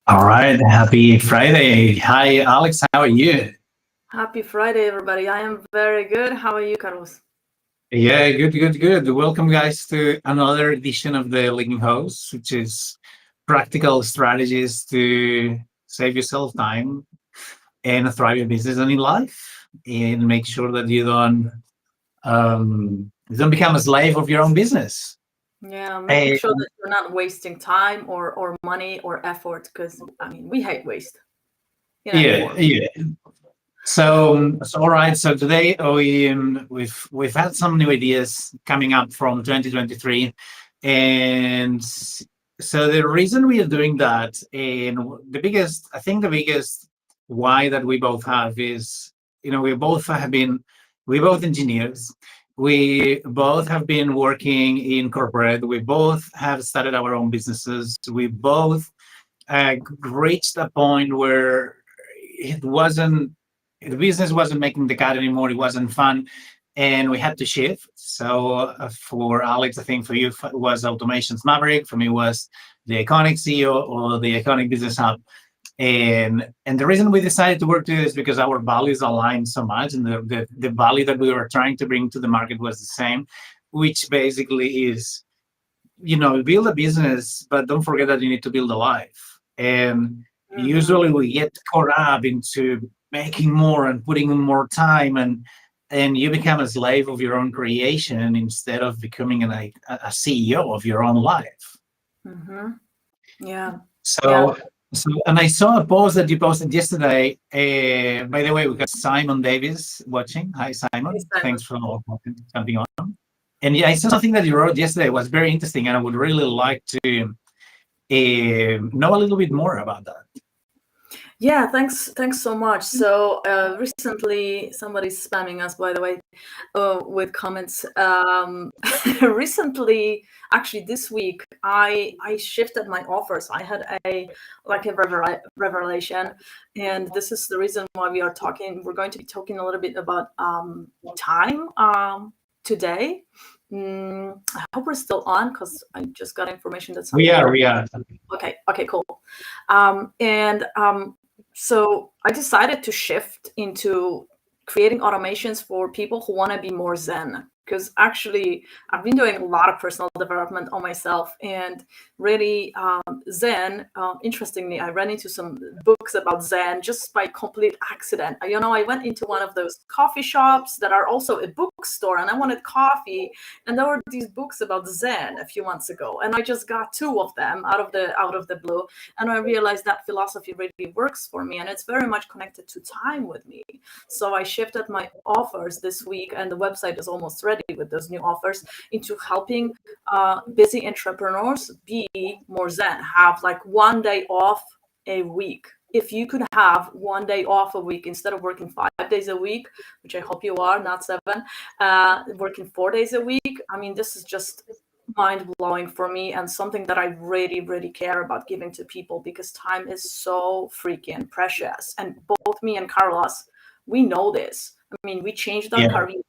All right. Happy Friday. Hi, Alex. How are you? Happy Friday, everybody. I am very good. How are you, Carlos? Yeah, good, good, good. Welcome, guys, to another edition of the Leading Host, which is practical strategies to save yourself time and thrive your business and in life, and make sure that you don't become a slave of your own business. Yeah, making And sure that you're not wasting time or money or effort because, I mean, we hate waste in any yeah, form. yeah. So all right. So today we've had some new ideas coming up from 2023, and so the reason we are doing that, and I think the biggest why that we both have is, we're both engineers. We both have been working in corporate. We both have started our own businesses. We both reached a point where it wasn't the business wasn't making the cut anymore. It wasn't fun, and we had to shift. So for Alex, I think for you it was Automations Maverick. For me was the Iconic CEO or the Iconic Business Hub. And the reason we decided to work together is because our values aligned so much, and the value that we were trying to bring to the market was the same, which basically is, build a business, but don't forget that you need to build a life. And Hmm. usually we get caught up into making more and putting in more time, and you become a slave of your own creation instead of becoming a CEO of your own life. Hmm. Yeah. Yeah. So, and I saw a post that you posted yesterday. By the way, we got Simon Davis watching. Hi, Hey, Simon. Simon. Thanks for jumping on. And yeah, I saw something that you wrote yesterday. It was very interesting, and I would really like to know a little bit more about that. Yeah, thanks so much. So recently, somebody's spamming us, by the way, with comments. Recently, actually, this week, I shifted my offers. I had a revelation, and this is the reason why we are talking. We're going to be talking a little bit about time today. I hope we're still on because I just got information that some We people are, are. we are. Okay, cool. And so I decided to shift into creating automations for people who want to be more Zen. Because actually, I've been doing a lot of personal development on myself, and really Zen. Interestingly, I ran into some books about Zen just by complete accident. I went into one of those coffee shops that are also a bookstore, and I wanted coffee, and there were these books about Zen a few months ago, and I just got two of them out of the blue, and I realized that philosophy really works for me, and it's very much connected to time with me. So I shifted my offers this week, and the website is almost ready with those new offers into helping busy entrepreneurs be more Zen, have like one day off a week. If you could have one day off a week instead of working 5 days a week, which I hope you are, not seven, working 4 days a week, I mean, this is just mind blowing for me and something that I really, really care about giving to people because time is so freaking precious. And both me and Carlos, we know this. I mean, we changed our Yeah, careers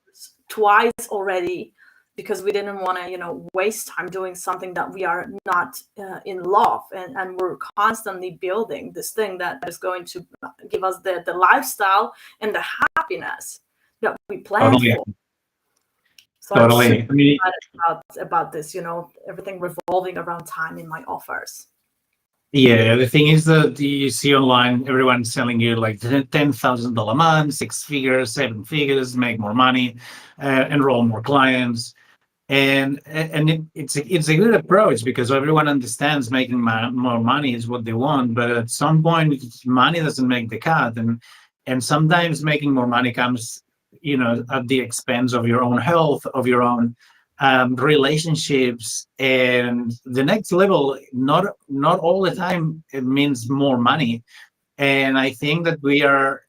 twice already because we didn't want to, waste time doing something that we are not in love. And we're constantly building this thing that is going to give us the lifestyle and the happiness that we planned totally, for. So I'm super totally. I mean, excited about this, everything revolving around time in my offers. yeah. The thing is that you see online, everyone's selling you like $10,000 a month, six figures, seven figures, make more money, enroll more clients. And it's a good approach because everyone understands making more money is what they want, but at some point money doesn't make the cut, and sometimes making more money comes, at the expense of your own health, of your own relationships, and the next level. Not all the time it means more money, and I think that we are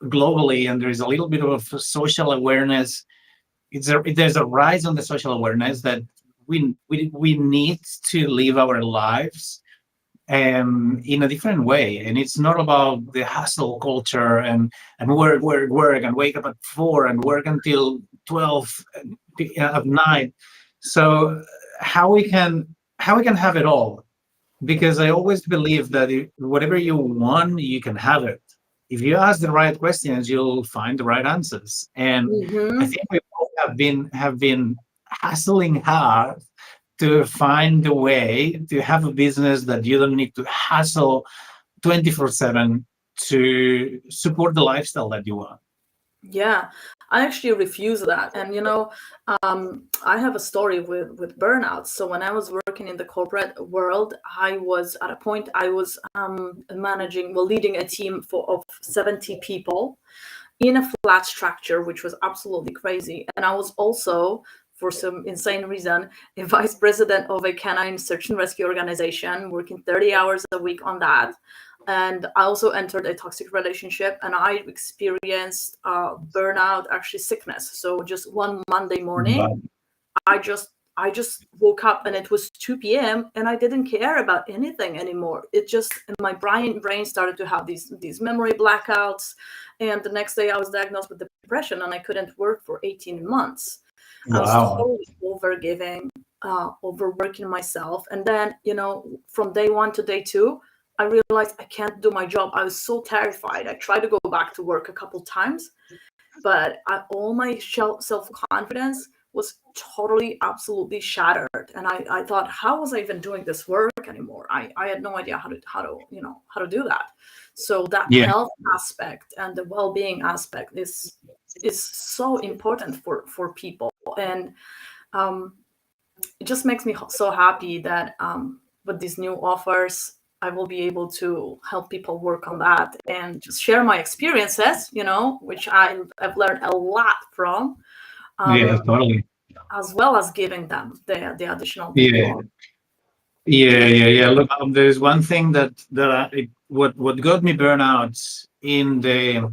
globally, and there is a little bit of social awareness. There's a rise on the social awareness that we need to live our lives in a different way, and it's not about the hustle culture and work and wake up at 4 and work until 12 at night. So how we can have it all, because I always believe that whatever you want, you can have it. If you ask the right questions, you'll find the right answers. And I Hmm. think we all have been hustling hard to find a way to have a business that you don't need to hustle 24/7 to support the lifestyle that you want. Yeah, I actually refuse that. And I have a story with burnout. So when I was working in the corporate world, I was at a point I was managing, well, leading a team of 70 people in a flat structure, which was absolutely crazy. And I was also, for some insane reason, a vice president of a canine search and rescue organization, working 30 hours a week on that. And I also entered a toxic relationship, and I experienced burnout, actually sickness. So just one Monday morning, But I just woke up and it was 2 p.m. and I didn't care about anything anymore. It just, my brain started to have these memory blackouts, and the next day I was diagnosed with depression and I couldn't work for 18 months. I was wow. totally overgiving, overworking myself. And then, from day one to day two, I realized I can't do my job. I was so terrified. I tried to go back to work a couple times, but all my self confidence was totally, absolutely shattered. And I thought, how was I even doing this work anymore? I had no idea how to do that. So that Yeah. health aspect and the well being aspect is so important for people. And um, it just makes me so happy that with these new offers, I will be able to help people work on that and just share my experiences, which I've learned a lot from, Yeah, um, totally. as well as giving them the additional Yeah. value. Yeah. Look, there's one thing what got me burnouts in the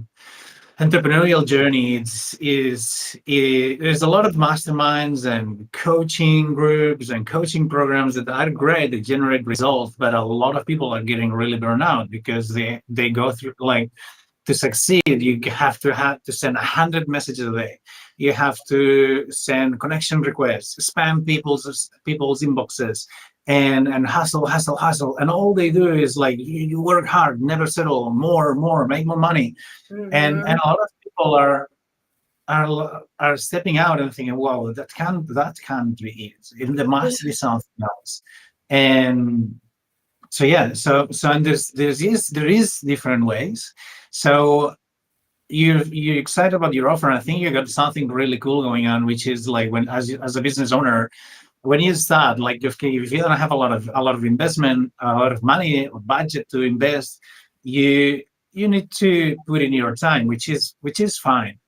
entrepreneurial journey. There's a lot of masterminds and coaching groups and coaching programs that are great. They generate results, but a lot of people are getting really burned out because they go through, like, to succeed, you have to send 100 messages a day. You have to send connection requests, spam people's inboxes, and hustle, and all they do is like you work hard, never settle, more, make more money, and Hmm. a lot of people are stepping out and thinking, "Wow, that can't be it. There must be something else." And so yeah, and there is different ways. So you're excited about your offer. And I think you got something really cool going on, which is like when as a business owner, when you start, like if you don't have a lot of investment, a lot of money or budget to invest, you you need to put in your time, which is fine.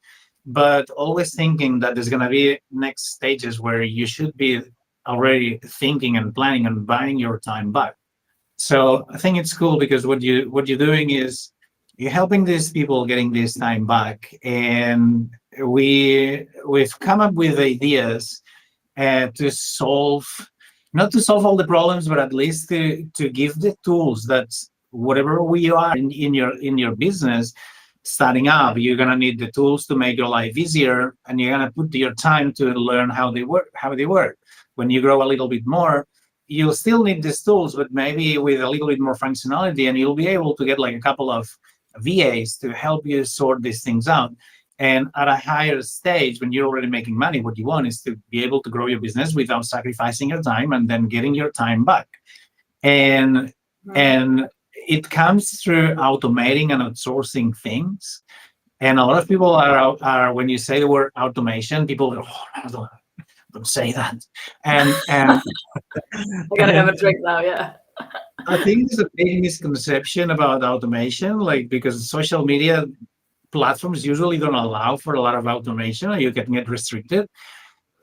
But always thinking that there's gonna be next stages where you should be already thinking and planning and buying your time back. So I think it's cool because what you're doing is you're helping these people getting this time back, and we've come up with ideas to solve, not to solve all the problems, but at least to give the tools that whatever we are in your business starting up, you're gonna need the tools to make your life easier, and you're gonna put your time to learn how they work. When you grow a little bit more, you'll still need these tools, but maybe with a little bit more functionality, and you'll be able to get like a couple of VAs to help you sort these things out. And at a higher stage, when you're already making money, what you want is to be able to grow your business without sacrificing your time and then getting your time back. And Hmm. and it comes through automating and outsourcing things. And a lot of people are when you say the word automation, people go, "Oh, don't say that." And I gotta have and a drink now. Yeah. I think there's a big misconception about automation, like because social media platforms usually don't allow for a lot of automation, or you can get restricted.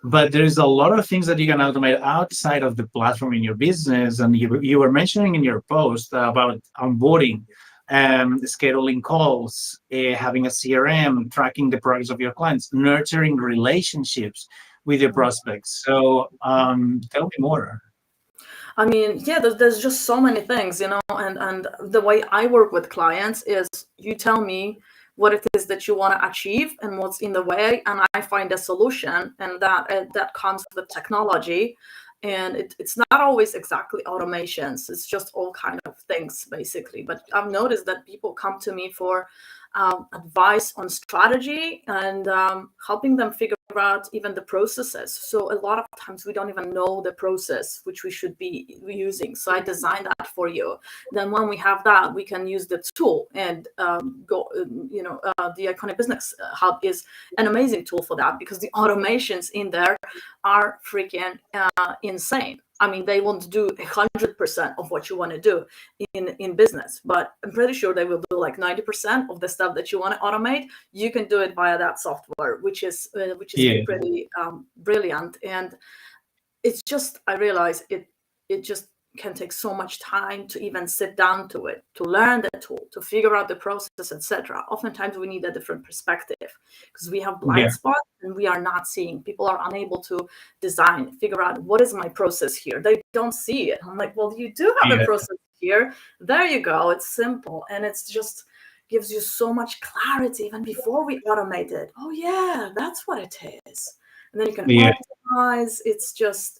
But there's a lot of things that you can automate outside of the platform in your business. And you were mentioning in your post about onboarding, scheduling calls, having a CRM, tracking the progress of your clients, nurturing relationships with your prospects. So tell me more. I mean, yeah, there's just so many things, and the way I work with clients is you tell me what it is that you want to achieve and what's in the way, and I find a solution, and that comes with technology. And it's not always exactly automations. It's just all kind of things basically. But I've noticed that people come to me for advice on strategy and helping them figure out even the processes. So a lot of times we don't even know the process which we should be using. So I designed that for you. Then when we have that, we can use the tool and go. The Iconic Business Hub is an amazing tool for that, because the automations in there are freaking insane. I mean, they won't do 100% of what you want to do in business, but I'm pretty sure they will do like 90% of the stuff that you want to automate. You can do it via that software, which is Yeah. pretty brilliant. And it's just, I realize it just can take so much time to even sit down to it, to learn the tool, to figure out the process, etc. Oftentimes we need a different perspective because we have blind Yeah. spots and we are not seeing. People are unable to design, figure out what is my process here. They don't see it. I'm like, well, you do have a Yeah. process here. There you go. It's simple. And it's just gives you so much clarity even before we automate it. Oh yeah, that's what it is. And then you can Yeah. optimize. It's just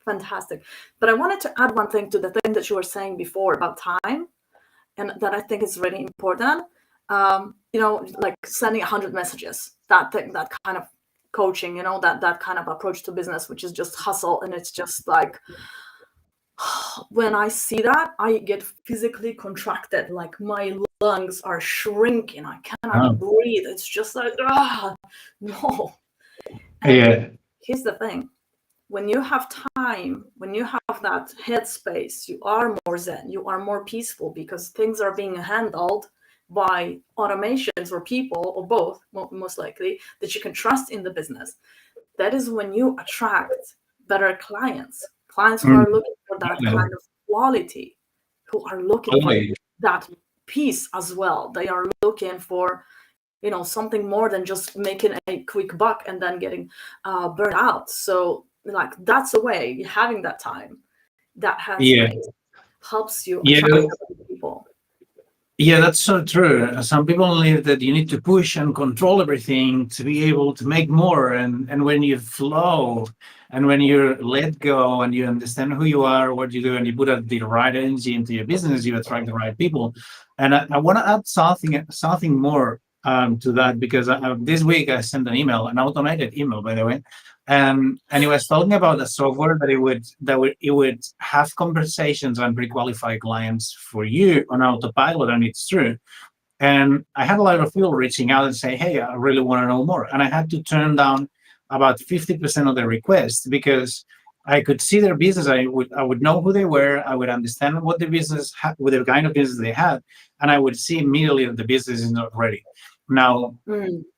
fantastic. But I wanted to add one thing to the thing that you were saying before about time, and that I think is really important. Like sending 100 messages, that thing, that kind of coaching, that kind of approach to business, which is just hustle. And it's just like, when I see that, I get physically contracted, like my lungs are shrinking. I cannot breathe. It's just like, no. And Yeah. here's the thing. When you have time, when you have that headspace, you are more zen, you are more peaceful, because things are being handled by automations or people, or both, most likely, that you can trust in the business. That is when you attract better clients who are looking for that kind of quality, who are looking for Totally. that peace as well. They are looking for something more than just making a quick buck and then getting burned out. So like, that's a way, having that time, that Yeah. headspace helps you Yeah. attract people. Yeah, that's so true. Some people believe that you need to push and control everything to be able to make more. And when you flow and when you let go and you understand who you are, what you do, and you put out the right energy into your business, you attract the right people. And I want to add something more to that, because this week I sent an email, an automated email, by the way. And it was talking about a software that it would have conversations and pre-qualify clients for you on autopilot, and it's true. And I had a lot of people reaching out and say, "Hey, I really want to know more," and I had to turn down about 50% of the requests, because I could see their business. I would know who they were. I would understand what the business, what the kind of business they had, and I would see immediately that the business is not ready. Now,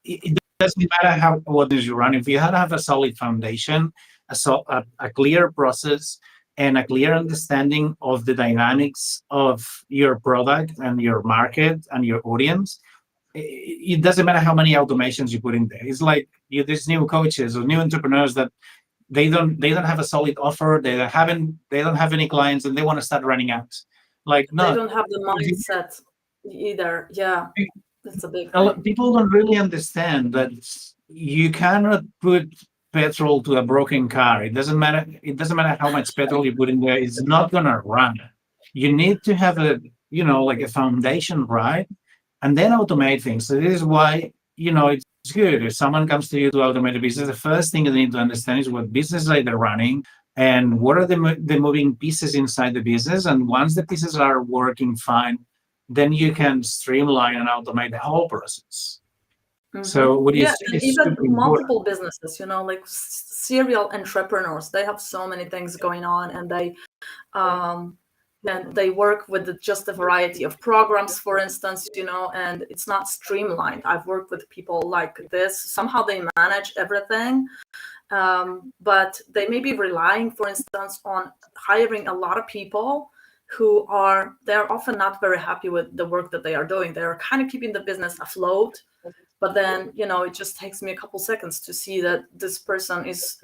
it doesn't matter what is you run. If you have a solid foundation, a clear process, and a clear understanding of the dynamics of your product and your market and your audience, it doesn't matter how many automations you put in there. It's like these new coaches or new entrepreneurs that they don't have a solid offer. They don't have any clients, and they want to start running ads. Like, They no, don't have the mindset either. Yeah, that's a big a lot, thing. people don't really understand that you cannot put petrol to a broken car. It doesn't matter. It doesn't matter how much petrol you put in there. It's not gonna run. You need to have like a foundation, right? And then automate things. So this is why, it's good. If someone comes to you to automate a business, the first thing they need to understand is what business are they running, and what are the moving pieces inside the business. And once the pieces are working fine, then you can streamline and automate the whole process. So what Yeah, is and even super important. multiple businesses, like serial entrepreneurs, they have so many things going on, and um, they work with just a variety of programs, for instance, and it's not streamlined. I've worked with people like this. Somehow they manage everything, but they may be relying, for instance, on hiring a lot of people they're often not very happy with the work that they are doing. They're kind of keeping the business afloat, but then it just takes me a couple seconds to see that this person is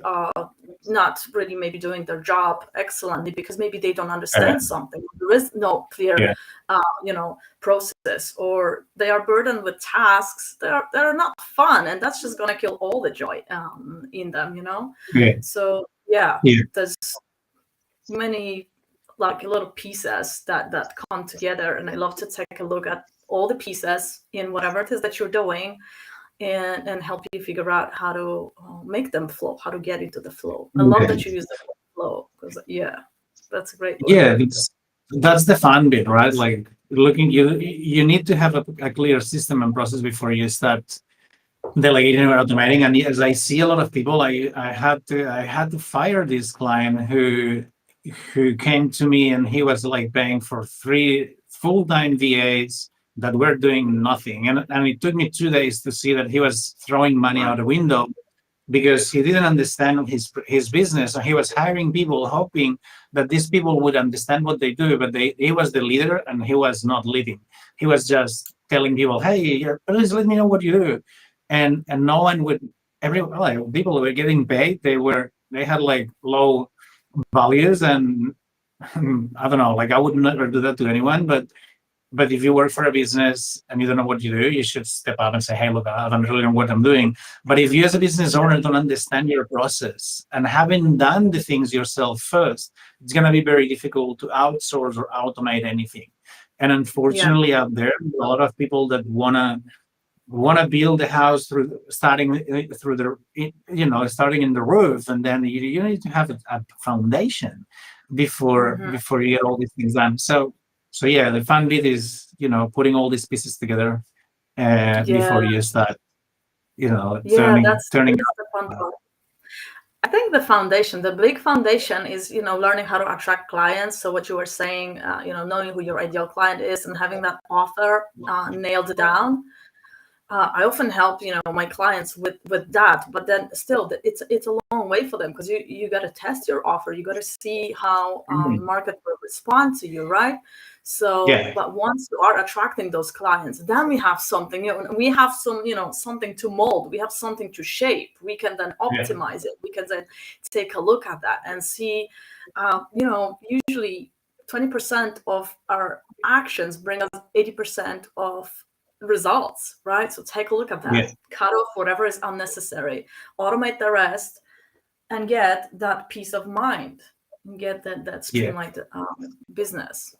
not really maybe doing their job excellently, because maybe they don't understand something. There is no clear Yeah. process, or they are burdened with tasks that are not fun, and that's just going to kill all the joy in them. Yeah. So yeah, Yeah. there's many like little pieces that come together, and I love to take a look at all the pieces in whatever it is that you're doing, and help you figure out how to make them flow, how to get into the flow. I love Okay. that you use the word flow, because that's a great Yeah, word. that's the fun bit, right? Like looking, you need to have a clear system and process before you start delegating or automating. And as I see a lot of people, I had to fire this client who came to me, and he was like paying for 3 full-time VAs that were doing nothing. And it took me 2 days to see that he was throwing money out the window because he didn't understand his business. And he was hiring people hoping that these people would understand what they do, but he was the leader and he was not leading. He was just telling people, hey, please let me know what you do. And no one would, like, people were getting paid. They had like low values, and I don't know, like I would never do that to anyone, but if you work for a business and you don't know what you do, you should step up and say, hey, look, I don't really know what I'm doing. But if you as a business owner don't understand your process and haven't done the things yourself first, it's going to be very difficult to outsource or automate anything. And Yeah, unfortunately, out there, a lot of people that wanna build the house through starting through starting in the roof, and then you need to have a foundation hmm, before you get all these things done. So yeah, the fun bit is putting all these pieces together yeah, before you start yeah. turning That's the fun part. I think the foundation, the big foundation is, learning how to attract clients. So what you were saying, knowing who your ideal client is and having that offer nailed down. I often help, my clients with that, but then still, it's a long way for them, because you got to test your offer. You got to see how Mhm. market will respond to you, right? So, Yeah, but once you are attracting those clients, then we have something. We have something to mold. We have something to shape. We can then yeah, optimize it. We can then take a look at that and see. Usually, 20% of our actions bring us 80% of results, right? So take a look at yeah, that. Cut off whatever is unnecessary, automate the rest, and get that peace of mind, and get that yeah. streamlined business.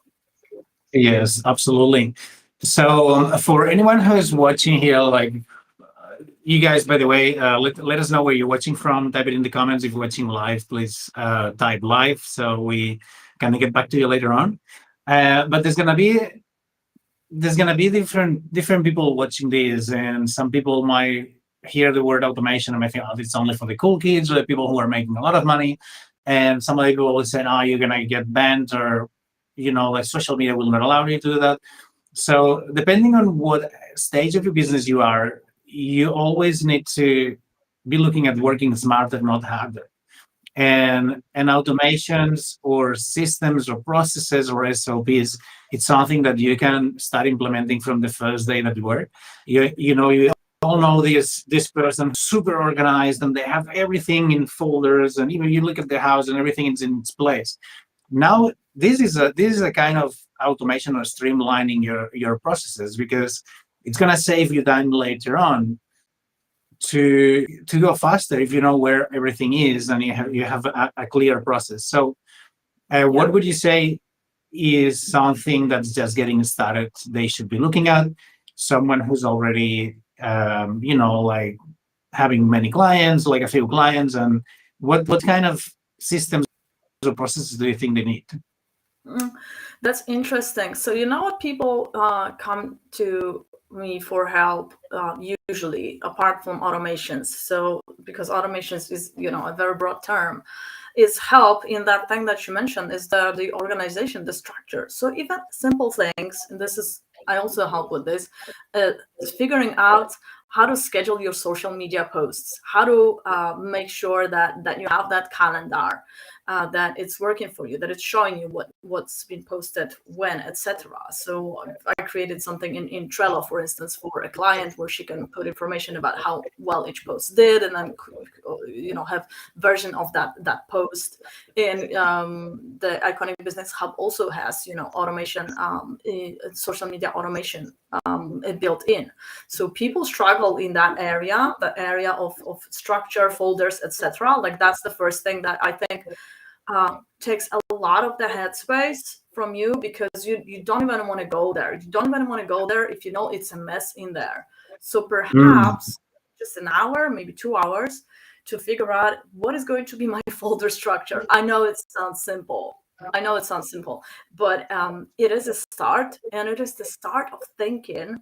Yes, absolutely. So for anyone who's watching here, like you guys, by the way, let us know where you're watching from. Type it in the comments. If you're watching live, please type live so we can get back to you later on. But there's gonna be different people watching this, and some people might hear the word automation and might think, oh, it's only for the cool kids or the people who are making a lot of money. And some other people will say, oh, you're gonna get banned, or like social media will not allow you to do that. So depending on what stage of your business you are, you always need to be looking at working smarter, not harder. And automations or systems or processes or SOPs, it's something that you can start implementing from the first day that you work. You all know this person super organized, and they have everything in folders, and even you look at their house and everything is in its place. Now this is a kind of automation or streamlining your processes, because it's going to save you time later on to go faster if you know where everything is and you have a clear process. So what Yeah. would you say is something that's just getting started they should be looking at? Someone who's already like having many clients, like a few clients, and what kind of systems or processes do you think they need? Mm, that's interesting. So you know what, people come to me for help usually, apart from automations. So because automations is a very broad term, is help in that thing that you mentioned, is the organization, the structure. So even simple things, and this is, I also help with this, is figuring out how to schedule your social media posts, how to make sure that you have that calendar, that it's working for you, that it's showing you what's been posted when, etc. So I created something in Trello, for instance, for a client where she can put information about how well each post did, and then have version of that post. And the Iconic Business Hub also has automation, social media automation built in. So people struggle in that area, the area of structure, folders, etc. Like that's the first thing that I think takes a lot of the headspace from you, because you don't even want to go there. You don't even want to go there if you know it's a mess in there. So perhaps just an hour, maybe 2 hours, to figure out what is going to be my folder structure. I know it sounds simple, but it is a start, and it is the start of thinking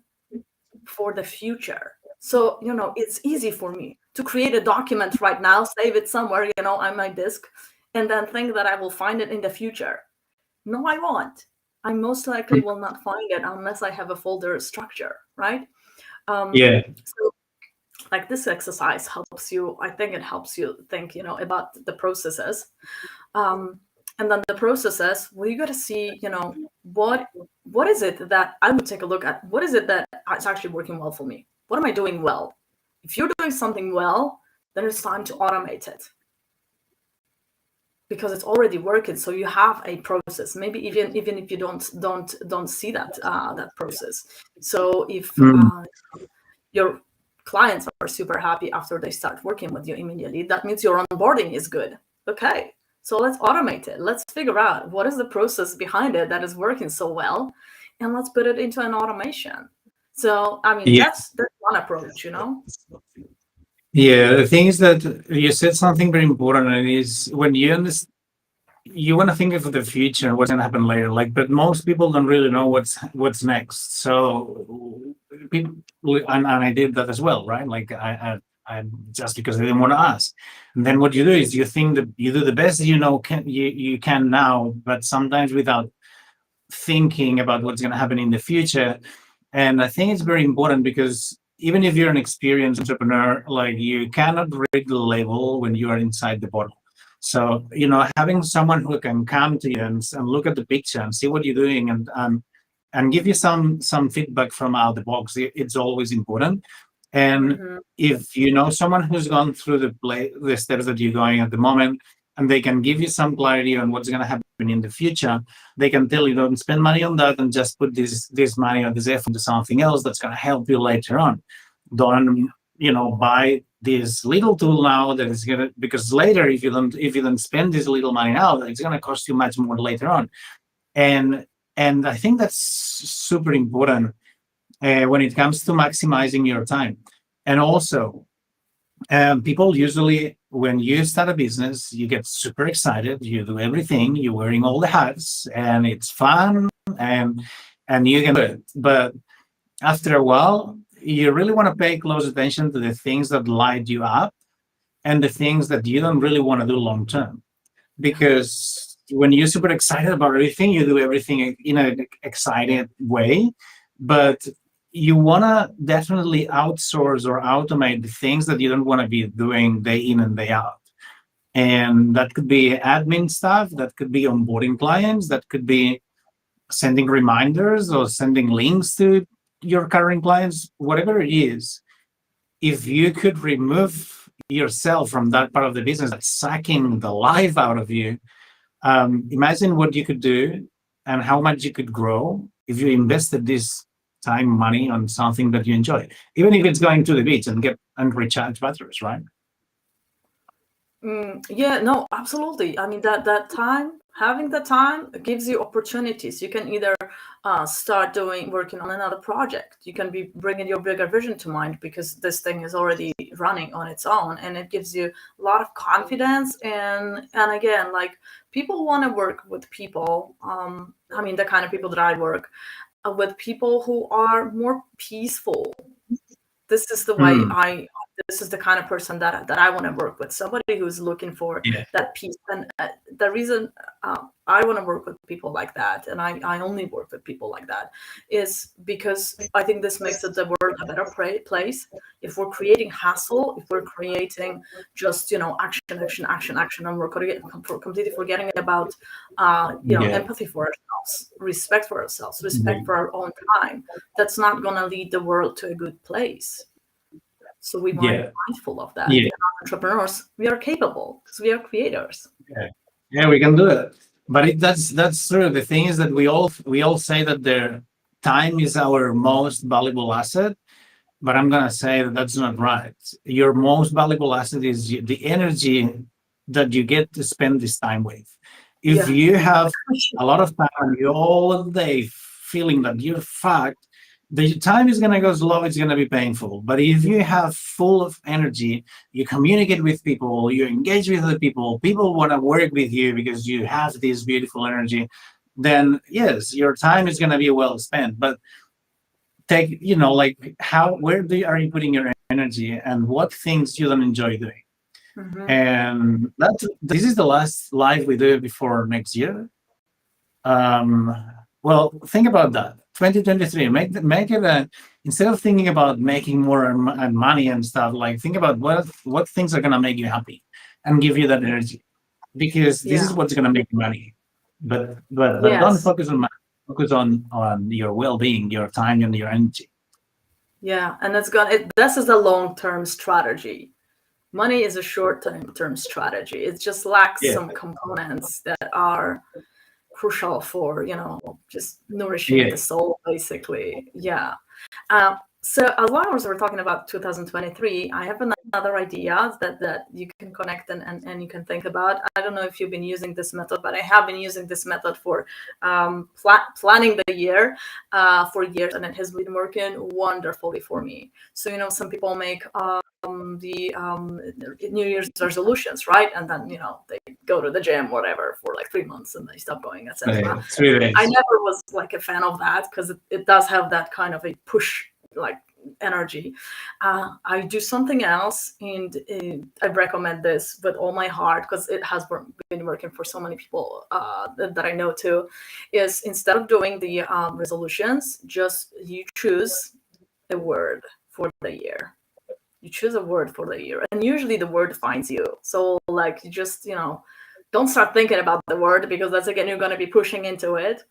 for the future. So it's easy for me to create a document right now, save it somewhere on my disk, and then think that I will find it in the future. No, I won't. I most likely will not find it unless I have a folder structure, right? So like this exercise helps you. I think it helps you think about the processes. And then the processes, well, you got to see what is it that I would take a look at. What is it that is actually working well for me? What am I doing well? If you're doing something well, then it's time to automate it, because it's already working. So you have a process, maybe even if you don't see that process. So if your clients are super happy after they start working with you immediately, that means your onboarding is good. Okay, so let's automate it. Let's figure out what is the process behind it that is working so well, and let's put it into an automation. So I mean, that's one approach, Yeah, the thing is that you said something very important, and it is when you want to think of the future, what's going to happen later. But most people don't really know what's next. So people, and I did that as well, right? Like I just because I didn't want to ask. And then what you do is you think that you do the best you can now, but sometimes without thinking about what's going to happen in the future. And I think it's very important, because even if you're an experienced entrepreneur, like you cannot read the label when you are inside the bottle. So, having someone who can come to you and look at the picture and see what you're doing and give you some feedback from out the box, it's always important. And if you know someone who's gone through the steps that you're going at the moment, and they can give you some clarity on what's going to happen in the future, they can tell you, don't spend money on that and just put this money or this effort into something else that's going to help you later on. Don't buy this little tool now that is gonna, because later if you don't spend this little money now, it's gonna cost you much more later on. And I think that's super important when it comes to maximizing your time. And also, people usually, when you start a business, you get super excited, you do everything, you're wearing all the hats, and it's fun, and you can do it. But after a while, you really want to pay close attention to the things that light you up and the things that you don't really want to do long term. Because when you're super excited about everything, you do everything in an excited way, but you want to definitely outsource or automate the things that you don't want to be doing day in and day out. And that could be admin stuff, that could be onboarding clients, that could be sending reminders or sending links to your current clients, whatever it is. If you could remove yourself from that part of the business that's sucking the life out of you, imagine what you could do and how much you could grow if you invested this time, money on something that you enjoy, even if it's going to the beach and recharge batteries, right? Yeah, no, absolutely. I mean, that time, having the time gives you opportunities. You can either start working on another project. You can be bringing your bigger vision to mind, because this thing is already running on its own, and it gives you a lot of confidence. And again, like, people want to work with people. I mean, the kind of people that I work with, people who are more peaceful. This is the way this is the kind of person that I want to work with. Somebody who's looking for that peace. And the reason I want to work with people like that, and I only work with people like that, is because I think this makes the world a better place. If we're creating hassle, if we're creating just, action, and we're completely forgetting about empathy for ourselves, respect for ourselves, respect for our own time, that's not going to lead the world to a good place. So we want to be mindful of that. Yeah. And entrepreneurs, we are capable because we are creators. Yeah, we can do it. But that's true. The thing is that we all say that their time is our most valuable asset, but I'm gonna say that that's not right. Your most valuable asset is the energy that you get to spend this time with. If you have a lot of time and you're all day feeling that you're fucked, the time is going to go slow, it's going to be painful. But if you have full of energy, you communicate with people, you engage with other people want to work with you because you have this beautiful energy, then yes, your time is going to be well spent. But take, like where are you putting your energy, and what things you don't enjoy doing? Mhm. And this is the last live we do before next year. Well, think about that. 2023, make it instead of thinking about making more and money and stuff, like think about what things are gonna make you happy and give you that energy, because this is what's gonna make you money. But don't Yes. focus on money. Focus on your well-being, your time, and your energy. Yeah, and this is a long-term strategy. Money is a short-term strategy. It just lacks some components that are crucial for, just nourishing the soul, basically. Yeah. So as long as we're talking about 2023, I have another idea that you can connect and you can think about. I don't know if you've been using this method, but I have been using this method for planning the year for years, and it has been working wonderfully for me. So, some people make the New Year's resolutions, right? And then, they go to the gym, whatever, for like 3 months and they stop going, etc. 3 days. I never was like a fan of that because it does have that kind of a push like energy. I do something else, and I recommend this with all my heart because it has been working for so many people that I know too, is instead of doing the resolutions, just you choose a word for the year. You choose a word for the year, and usually the word finds you. So like you just, don't start thinking about the word, because that's again, you're going to be pushing into it.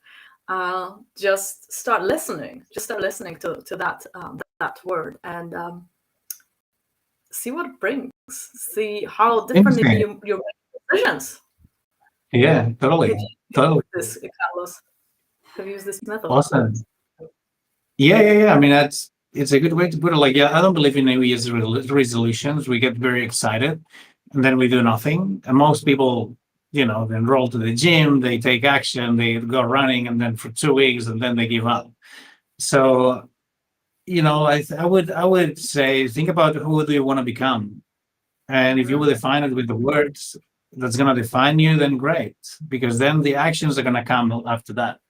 Just start listening. Just start listening to that word, and see what it brings. See how differently you make decisions. Yeah, totally. This, Carlos, have you used this method? Awesome. Yeah. I mean, it's a good way to put it. Like, I don't believe in New Year's resolutions. We get very excited, and then we do nothing. And most people, they enroll to the gym, they take action, they go running, and then for 2 weeks, and then they give up. So, I would say, think about who do you want to become, and if you will define it with the words that's going to define you, then great, because then the actions are going to come after that.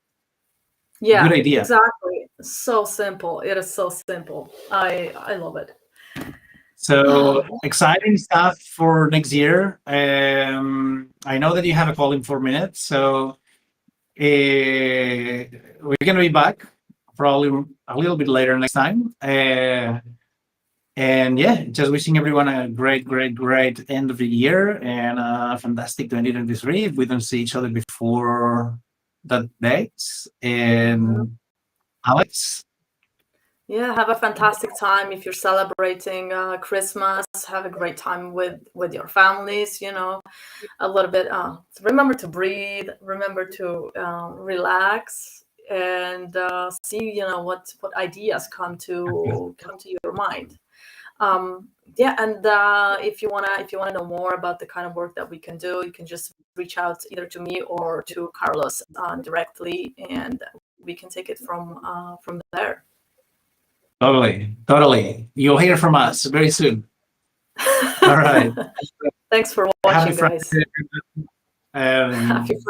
Yeah, good idea. Exactly. So simple. It is so simple. I love it. So exciting stuff for next year. I know that you have a call in 4 minutes, so we're gonna be back probably a little bit later next time. And yeah, just wishing everyone a great end of the year and a fantastic 2023. If we don't see each other before that date. And Alex. Yeah, have a fantastic time. If you're celebrating Christmas, have a great time with your families, a little bit. Remember to breathe, remember to relax, and see, what ideas come to your mind. Yeah, and if you wanna know more about the kind of work that we can do, you can just reach out either to me or to Carlos directly, and we can take it from there. Totally. You'll hear from us very soon. All right. Thanks for watching, guys. Happy Friday. Happy Friday. Thanks